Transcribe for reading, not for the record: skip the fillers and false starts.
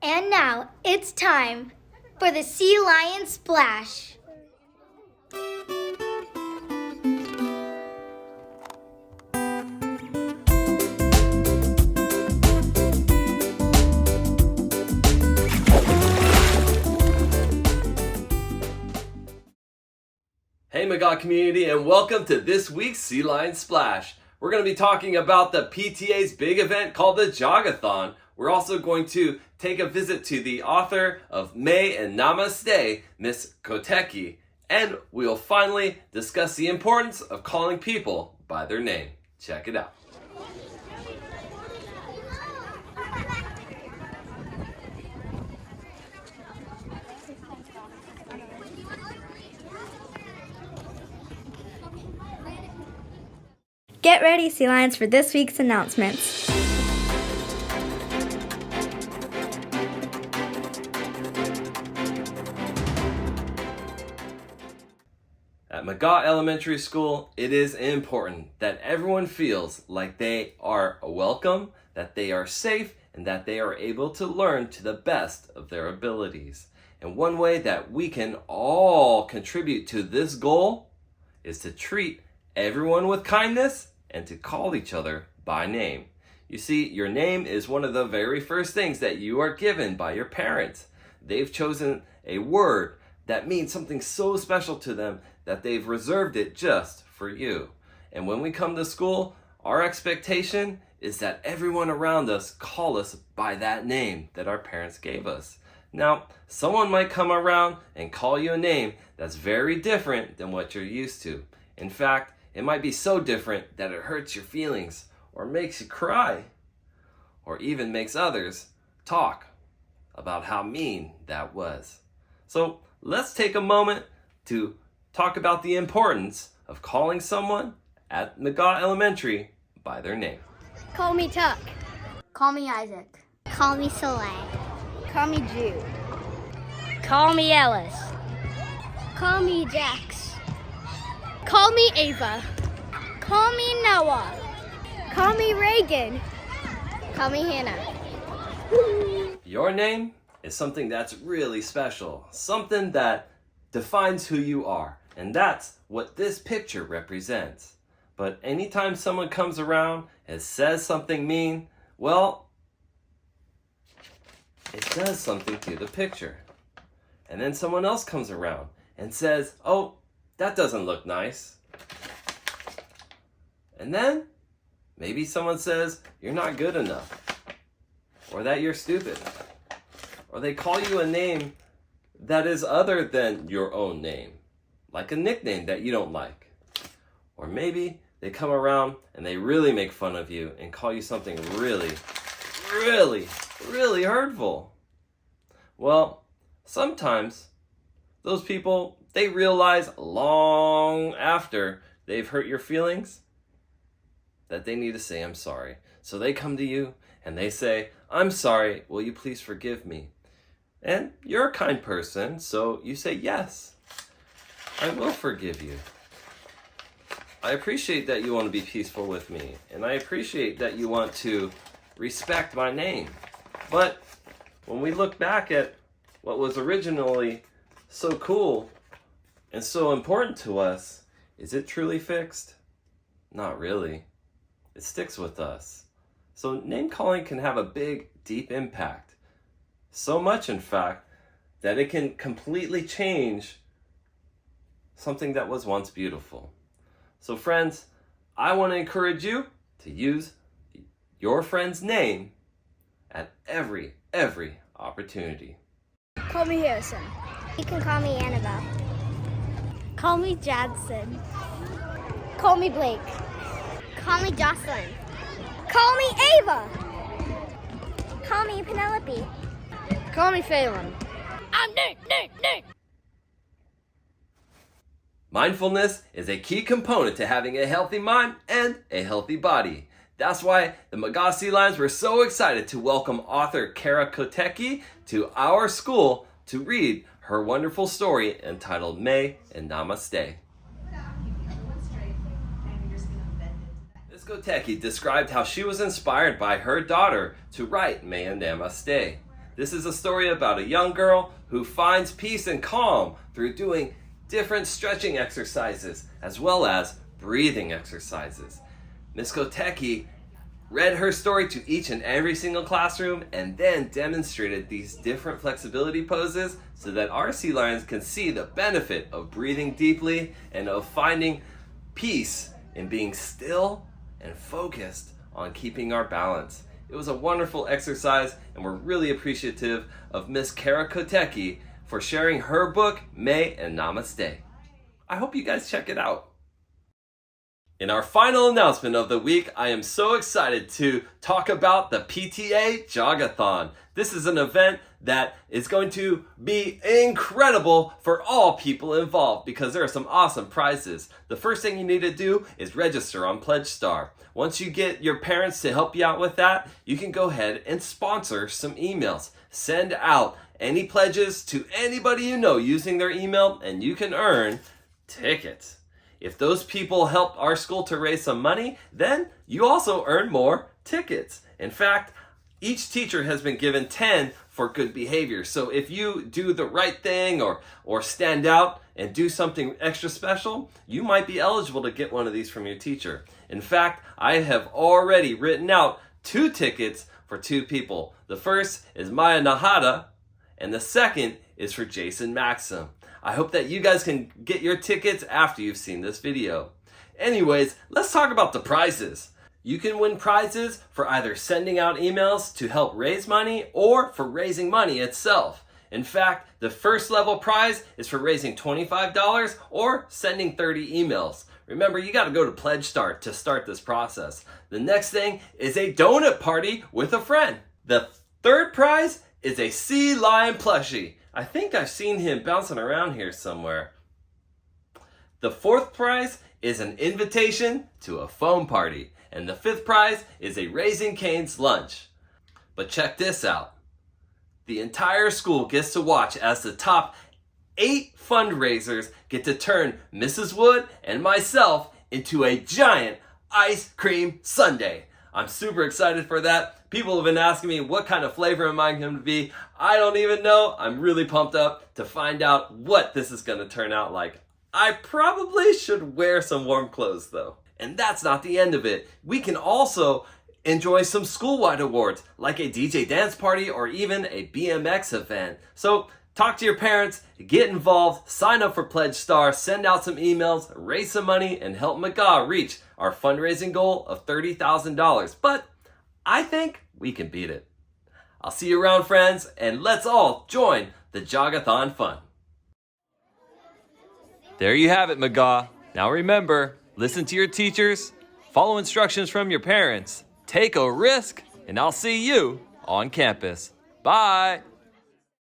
And now it's time for the Sea Lion Splash. Hey McGaugh community, and welcome to this week's Sea Lion Splash. We're going to be talking about the PTA's big event called the Jog-A-Thon. We're also going to take a visit to the author of May and Namaste, Miss Kotecki, and we'll finally discuss the importance of calling people by their name. Check it out. Get ready, Sea Lions, for this week's announcements. At McGaugh Elementary School, it is important that everyone feels like they are welcome, that they are safe, and that they are able to learn to the best of their abilities. And one way that we can all contribute to this goal is to treat everyone with kindness and to call each other by name. You see, your name is one of the very first things that you are given by your parents. They've chosen a word that means something so special to them that they've reserved it just for you. And when we come to school, our expectation is that everyone around us call us by that name that our parents gave us. Now, someone might come around and call you a name that's very different than what you're used to. In fact, it might be so different that it hurts your feelings, or makes you cry, or even makes others talk about how mean that was. So let's take a moment to talk about the importance of calling someone at McGaugh Elementary by their name. Call me Tuck. Call me Isaac. Call me Soleil. Call me Jude. Call me Ellis. Call me Jax. Call me Ava. Call me Noah. Call me Reagan. Call me Hannah. Your name is something that's really special, something that defines who you are, and that's what this picture represents. But anytime someone comes around and says something mean, well, it does something to the picture. And then someone else comes around and says, oh, that doesn't look nice. And then maybe someone says you're not good enough, or that you're stupid, or they call you a name that is other than your own name, like a nickname that you don't like. Or maybe they come around and they really make fun of you and call you something really, really, really hurtful. Well, sometimes those people, they realize long after they've hurt your feelings that they need to say, I'm sorry. So they come to you and they say, I'm sorry, will you please forgive me? And you're a kind person, so you say, yes, I will forgive you. I appreciate that you want to be peaceful with me, and I appreciate that you want to respect my name. But when we look back at what was originally so cool and so important to us, is it truly fixed? Not really. It sticks with us. So name calling can have a big, deep impact. So much, in fact, that it can completely change something that was once beautiful. So friends, I want to encourage you to use your friend's name at every opportunity. Call me Harrison. You can call me Annabelle. Call me Jadson. Call me Blake. Call me Jocelyn. Call me Ava. Call me Penelope. Call me Phelan. I'm Nick. Mindfulness is a key component to having a healthy mind and a healthy body. That's why the McGaugh Sea Lions were so excited to welcome author Kara Kotecki to our school to read her wonderful story entitled May and Namaste. Ms. Kotecki described how she was inspired by her daughter to write May and Namaste. This is a story about a young girl who finds peace and calm through doing different stretching exercises as well as breathing exercises. Ms. Kotecki read her story to each and every single classroom and then demonstrated these different flexibility poses so that our sea lions can see the benefit of breathing deeply and of finding peace in being still and focused on keeping our balance. It was a wonderful exercise, and we're really appreciative of Miss Kara Kotecki for sharing her book, May and Namaste. I hope you guys check it out. In our final announcement of the week, I am so excited to talk about the PTA Jog-A-Thon. This is an event that is going to be incredible for all people involved because there are some awesome prizes. The first thing you need to do is register on PledgeStar. Once you get your parents to help you out with that, you can go ahead and sponsor some emails. Send out any pledges to anybody you know using their email, and you can earn tickets. If those people help our school to raise some money, then you also earn more tickets. In fact, each teacher has been given 10 for good behavior. So if you do the right thing or stand out and do something extra special, you might be eligible to get one of these from your teacher. In fact, I have already written out 2 tickets for 2 people. The first is Maya Nahada, and the second is for Jason Maxim. I hope that you guys can get your tickets after you've seen this video. Anyways, let's talk about the prizes. You can win prizes for either sending out emails to help raise money or for raising money itself. In fact, the first level prize is for raising $25 or sending 30 emails. Remember, you got to go to PledgeStar to start this process. The next thing is a donut party with a friend. The third prize is a sea lion plushie. I think I've seen him bouncing around here somewhere. The fourth prize is an invitation to a foam party. And the fifth prize is a Raising Cane's lunch. But check this out. The entire school gets to watch as the top 8 fundraisers get to turn Mrs. Wood and myself into a giant ice cream sundae. I'm super excited for that. People have been asking me what kind of flavor am I going to be. I don't even know. I'm really pumped up to find out what this is going to turn out like. I probably should wear some warm clothes though. And that's not the end of it. We can also enjoy some school-wide awards like a DJ dance party or even a BMX event. So talk to your parents, get involved, sign up for PledgeStar, send out some emails, raise some money, and help McGaugh reach our fundraising goal of $30,000. But I think we can beat it. I'll see you around, friends, and let's all join the Jog-A-Thon fun. There you have it, McGaugh. Now remember, listen to your teachers, follow instructions from your parents, take a risk, and I'll see you on campus. Bye.